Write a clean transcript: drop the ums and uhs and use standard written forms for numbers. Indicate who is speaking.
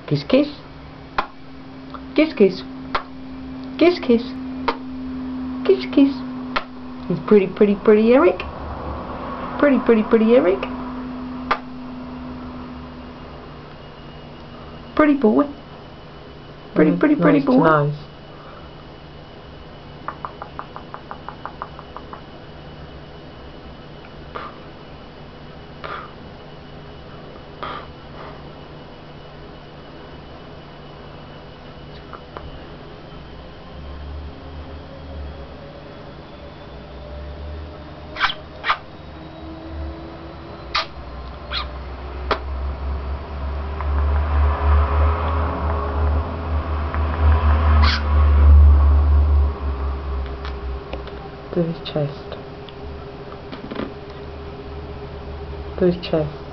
Speaker 1: Kiss, kiss. Kiss, kiss. Kiss, kiss. Kiss, kiss. He's pretty, pretty, pretty Eric. Pretty, pretty, pretty Eric. Pretty boy. Pretty, pretty, pretty boy.
Speaker 2: Nice. To his chest. To his chest.